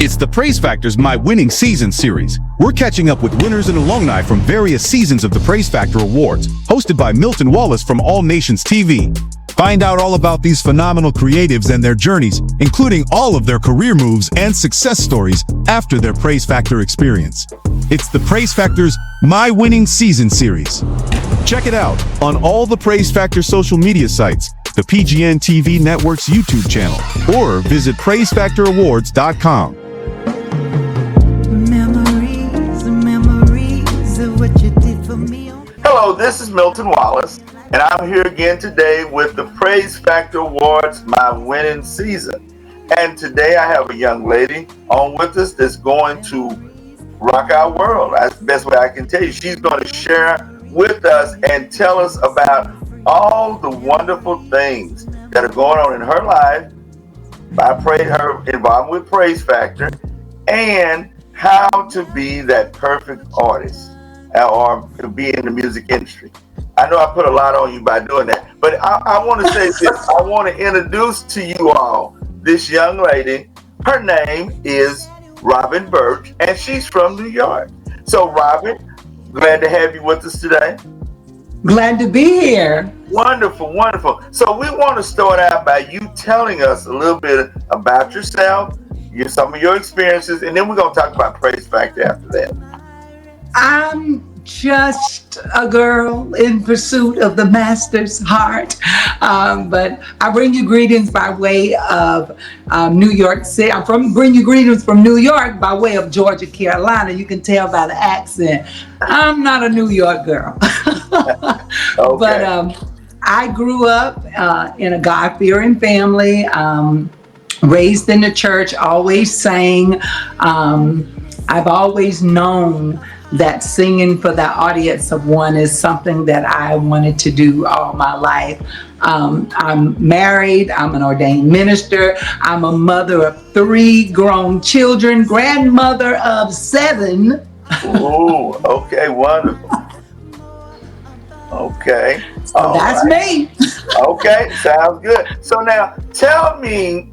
It's the Prayze Factor's My Winning Season series. We're catching up with winners and alumni from various seasons of the Prayze Factor Awards, hosted by Milton Wallace from All Nations TV. Find out all about these phenomenal creatives and their journeys, including all of their career moves and success stories after their Prayze Factor experience. It's the Prayze Factor's My Winning Season series. Check it out on all the Prayze Factor social media sites, the PGN TV Network's YouTube channel, or visit PrayzeFactorAwards.com. Memories of what you did for me. Hello, this is Milton Wallace, and I'm here again today with the Prayze Factor Awards, My Winning Season. And today I have a young lady on with us that's going to rock our world. That's the best way I can tell you. She's going to share with us and tell us about all the wonderful things that are going on in her life by her involvement with Prayze Factor, and how to be that perfect artist or to be in the music industry. I know I put a lot on you by doing that, but I want to say this. I want to introduce to you all this young lady. Her name is Robin BURCH, and she's from New York. So Robin, glad to have you with us today. Glad to be here. Wonderful, wonderful. So we want to start out by you telling us a little bit about yourself, some of your experiences, and then we're going to talk about Prayze Factor after that. I'm just a girl in pursuit of the master's heart. But I bring you greetings by way of New York City. Bring you greetings from New York by way of Georgia, Carolina. You can tell by the accent. I'm not a New York girl. Okay. But I grew up in a God-fearing family, raised in the church, always sang. I've always known that singing for the audience of one is something that I wanted to do all my life. I'm married, I'm an ordained minister, I'm a mother of 3 grown children, grandmother of 7. Ooh, okay, wonderful. Okay. So that's me. Okay, sounds good. So now tell me,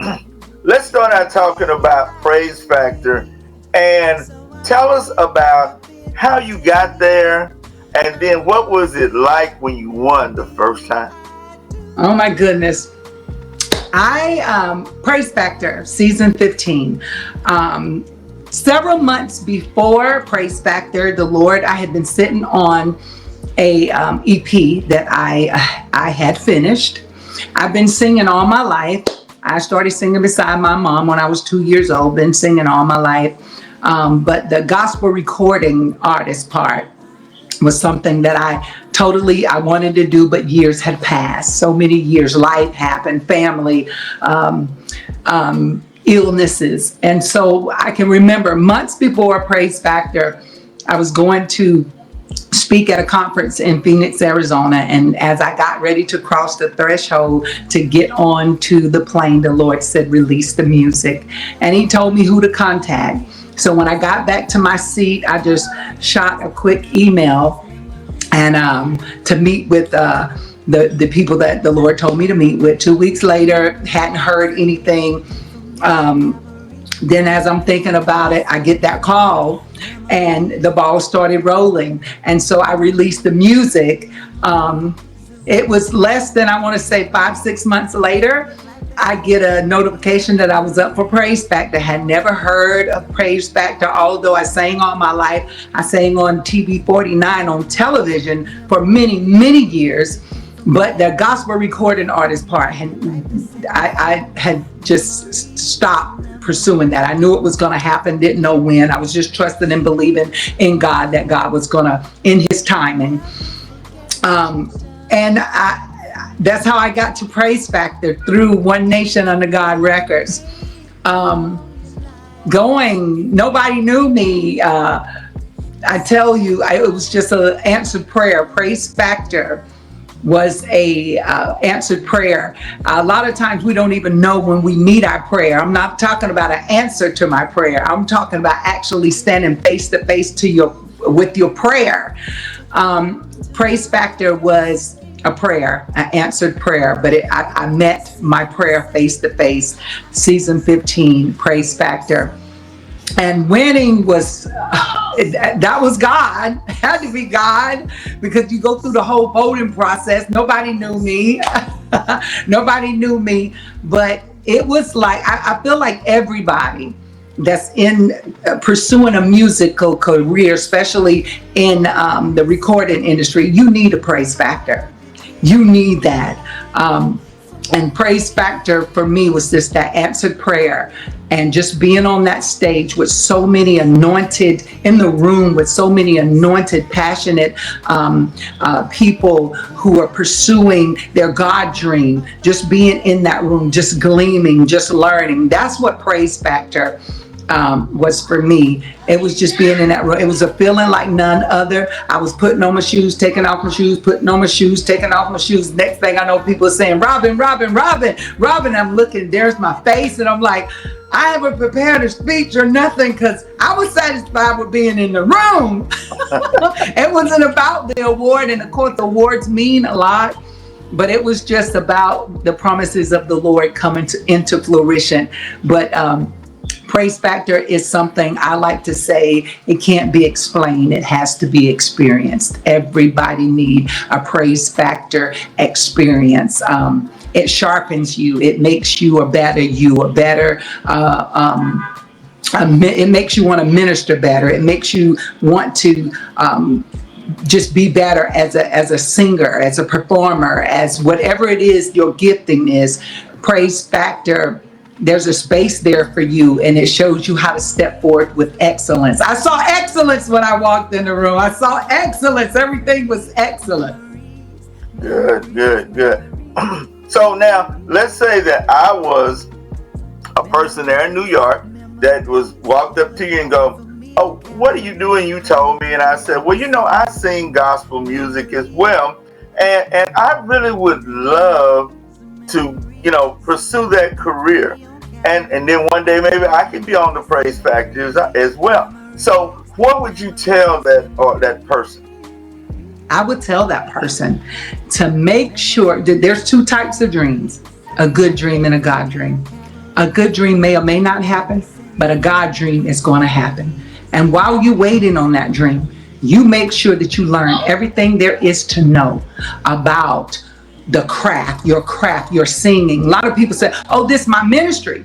let's start out talking about Prayze Factor, and tell us about how you got there, and then what was it like when you won the first time? Oh my goodness. Prayze Factor season 15. Several months before Prayze Factor, I had been sitting on a EP that I had finished. I've been singing all my life. I started singing beside my mom when I was 2 years old, been singing all my life. But the gospel recording artist part was something that I wanted to do, but years had passed. So many years, life happened, family, illnesses. And so I can remember months before Prayze Factor, I was going to speak at a conference in Phoenix, Arizona. And as I got ready to cross the threshold to get on to the plane, the Lord said, release the music. And he told me who to contact. So when I got back to my seat, I just shot a quick email and to meet with the people that the Lord told me to meet with. 2 weeks later, hadn't heard anything. Then as I'm thinking about it, I get that call and the ball started rolling. And so I released the music. It was less than, I want to say 5-6 months later, I get a notification that I was up for Prayze Factor. Had never heard of Prayze Factor, although I sang all my life. I sang on TV 49 on television for many, many years. But the gospel recording artist part, I had just stopped pursuing that. I knew it was going to happen, didn't know when. I was just trusting and believing in God that God was going to, in his timing. That's how I got to Prayze Factor, through One Nation Under God Records. Nobody knew me. I tell you, it was just an answered prayer. Prayze Factor was a answered prayer. A lot of times we don't even know when we need our prayer. I'm not talking about an answer to my prayer. I'm talking about actually standing face to face with your prayer. Prayze Factor was a prayer, an answered prayer, but I met my prayer face to face. Season 15, Prayze Factor. And winning was, that was God. It had to be God, because you go through the whole voting process. Nobody knew me. Nobody knew me. But it was like, I feel like everybody that's in pursuing a musical career, especially in the recording industry, you need a praise factor. You need that. And praise factor for me was just that answered prayer, and just being on that stage with so many anointed, in the room with so many anointed, passionate people who are pursuing their God dream, just being in that room, just gleaming, just learning. That's what praise factor was for me. It was just being in that room. It was a feeling like none other. I was putting on my shoes, taking off my shoes, putting on my shoes, taking off my shoes. Next thing I know, people are saying, Robin, Robin, Robin, Robin. I'm looking, there's my face, and I'm like, I haven't prepared a speech or nothing, because I was satisfied with being in the room. It wasn't about the award, and of course the awards mean a lot, but it was just about the promises of the Lord coming into fruition. But praise factor is something I like to say, it can't be explained. It has to be experienced. Everybody need a praise factor experience. It sharpens you. It makes you a better you, a better, it makes you want to minister better. It makes you want to just be better as a singer, as a performer, as whatever it is your gifting is. Praise factor, there's a space there for you, and it shows you how to step forward with excellence. I saw excellence when I walked in the room. I saw excellence. Everything was excellent. Good, good, good. So now, let's say that I was a person there in New York that was walked up to you and go, oh, what are you doing? You told me. And I said, well, you know, I sing gospel music as well. And I really would love to, you know, pursue that career. And then one day maybe I could be on the praise factors as well. So what would you tell that person? I would tell that person to make sure that there's two types of dreams, a good dream and a God dream. A good dream may or may not happen, but a God dream is going to happen. And while you're waiting on that dream, you make sure that you learn everything there is to know about the craft, your singing. A lot of people say, oh, this is my ministry.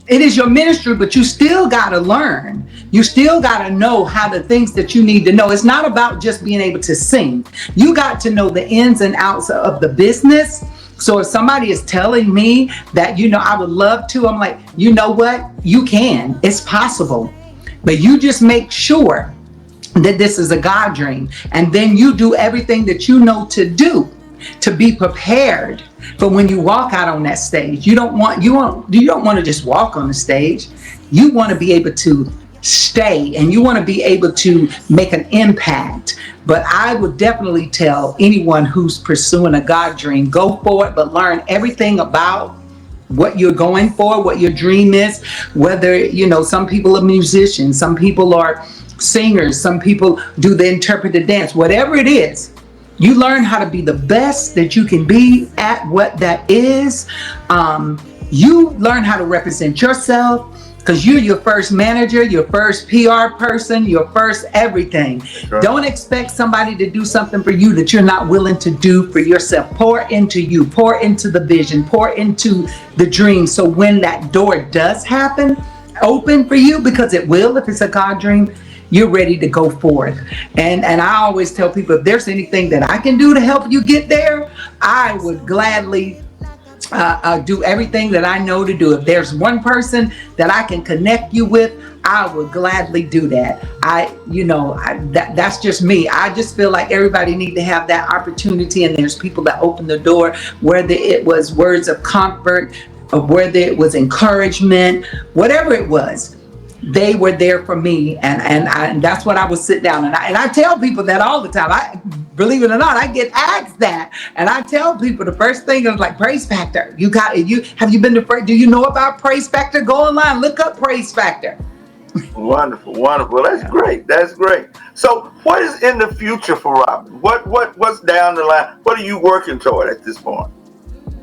It is your ministry, but you still got to learn. You still got to know how the things that you need to know. It's not about just being able to sing. You got to know the ins and outs of the business. So if somebody is telling me that, you know, I would love to, I'm like, you know what? You can. It's possible. But you just make sure that this is a God dream. And then you do everything that you know to do to be prepared for when you walk out on that stage. You don't want to just walk on the stage. You want to be able to stay, and you want to be able to make an impact. But I would definitely tell anyone who's pursuing a God dream, go for it, but learn everything about what you're going for, what your dream is. Whether, you know, some people are musicians, some people are singers, some people do the interpretive dance, whatever it is. You learn how to be the best that you can be at what that is. You learn how to represent yourself, because you're your first manager, your first PR person, your first everything. Sure. Don't expect somebody to do something for you that you're not willing to do for yourself. Pour into you, pour into the vision, pour into the dream. So when that door does happen, open for you, because it will if it's a God dream, you're ready to go forth. And I always tell people, if there's anything that I can do to help you get there, I would gladly do everything that I know to do. If there's one person that I can connect you with, I would gladly do that. That's just me. I just feel like everybody need to have that opportunity, and there's people that open the door, whether it was words of comfort or whether it was encouragement, whatever it was. They were there for me, and that's what I would sit down and I tell people that all the time. I believe it or not, I get asked that, and I tell people the first thing is like, Praise Factor. Do you know about Praise Factor? Go online, look up Praise Factor. Wonderful. That's great. So, what is in the future for Robin? What's down the line? What are you working toward at this point?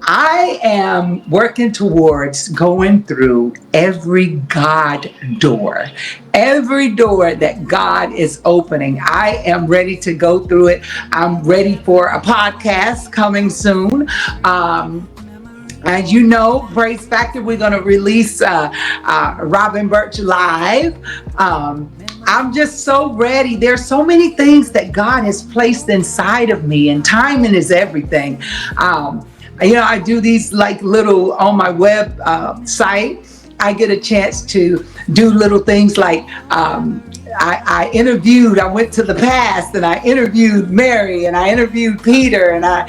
I am working towards going through every God door. Every door that God is opening, I am ready to go through it. I'm ready for a podcast coming soon. As you know, Prayze Factor, we're going to release Robin BURCH Live. I'm just so ready. There's so many things that God has placed inside of me, and timing is everything. I do these like little on my web site. I get a chance to do little things like I went to the past and I interviewed Mary and I interviewed Peter and I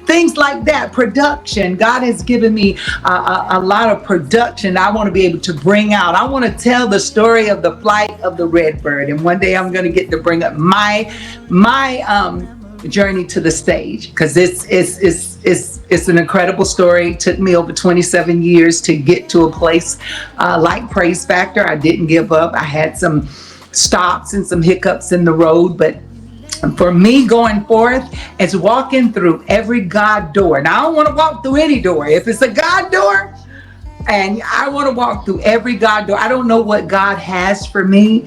things like that. Production. God has given me a lot of production I want to be able to bring out. I want to tell the story of the flight of the Redbird, and one day I'm going to get to bring up my journey to the stage, because it's an incredible story. It took me over 27 years to get to a place like Prayze Factor. I didn't give up. I had some stops and some hiccups in the road, but for me going forth, it's walking through every God door. Now I don't want to walk through any door. If it's a God door, and I want to walk through every God door. I don't know what God has for me,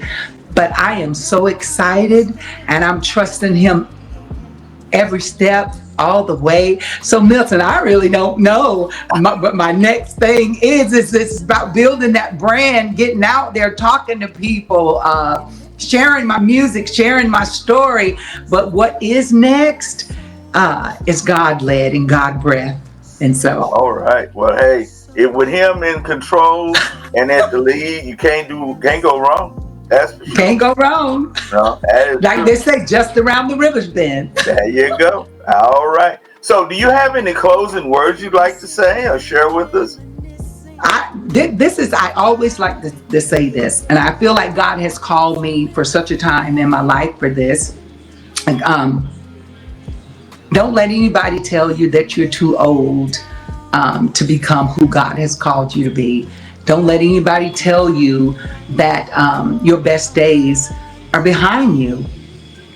but I am so excited and I'm trusting Him every step, all the way. So Milton, I really don't know, but my next thing is it's about building that brand, getting out there, talking to people, sharing my music, sharing my story. But what is next is God led and God breath. And so, all right. Well, hey, with Him in control and at the lead, you can't go wrong. That's for sure. Can't go wrong. No, like true. They say, just around the river's bend. There you go. All right. So do you have any closing words you'd like to say or share with us? I always like to say this, and I feel like God has called me for such a time in my life for this. Don't let anybody tell you that you're too old to become who God has called you to be. Don't let anybody tell you that your best days are behind you.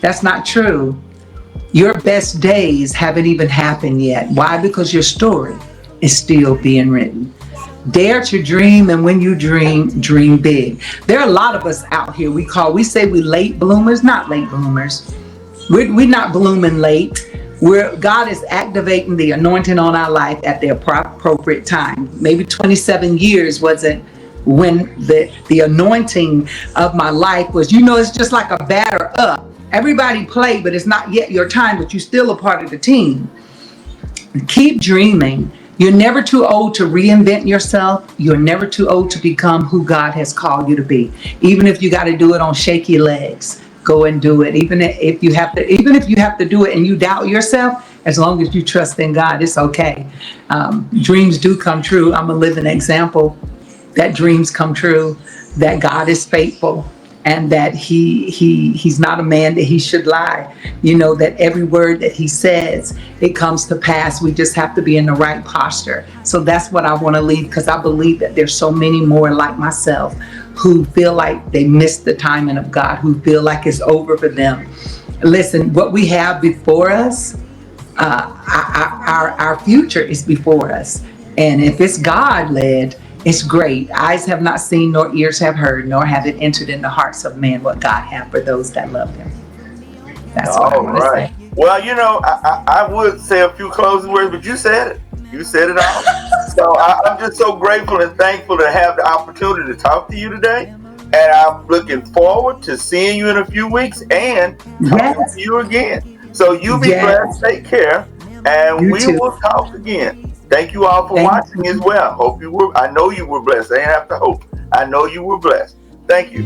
That's not true. Your best days haven't even happened yet. Why? Because your story is still being written. Dare to dream, and when you dream, dream big. There are a lot of us out here we say we late bloomers, not late bloomers. We're not blooming late. God is activating the anointing on our life at the appropriate time. Maybe 27 years wasn't when the anointing of my life was, it's just like a batter up. Everybody play, but it's not yet your time, but you're still a part of the team. Keep dreaming. You're never too old to reinvent yourself. You're never too old to become who God has called you to be. Even if you got to do it on shaky legs, go and do it. Even if you have to do it and you doubt yourself, as long as you trust in God, it's okay. Dreams do come true. I'm a living example that dreams come true, that God is faithful, and that he's not a man that he should lie. That every word that he says, it comes to pass. We just have to be in the right posture. So that's what I want to leave, because I believe that there's so many more like myself who feel like they missed the timing of God, who feel like it's over for them. Listen, what we have before us, our future is before us. And if it's God-led, it's great. Eyes have not seen, nor ears have heard, nor have it entered in the hearts of men what God has for those that love Him. That's what I want to say. Well, I would say a few closing words, but you said it. You said it all. So I'm just so grateful and thankful to have the opportunity to talk to you today. And I'm looking forward to seeing you in a few weeks and talking to you again. So you be blessed. Take care. And we will talk again. Thank you all for watching as well. I know you were blessed. I ain't have to hope. I know you were blessed. Thank you.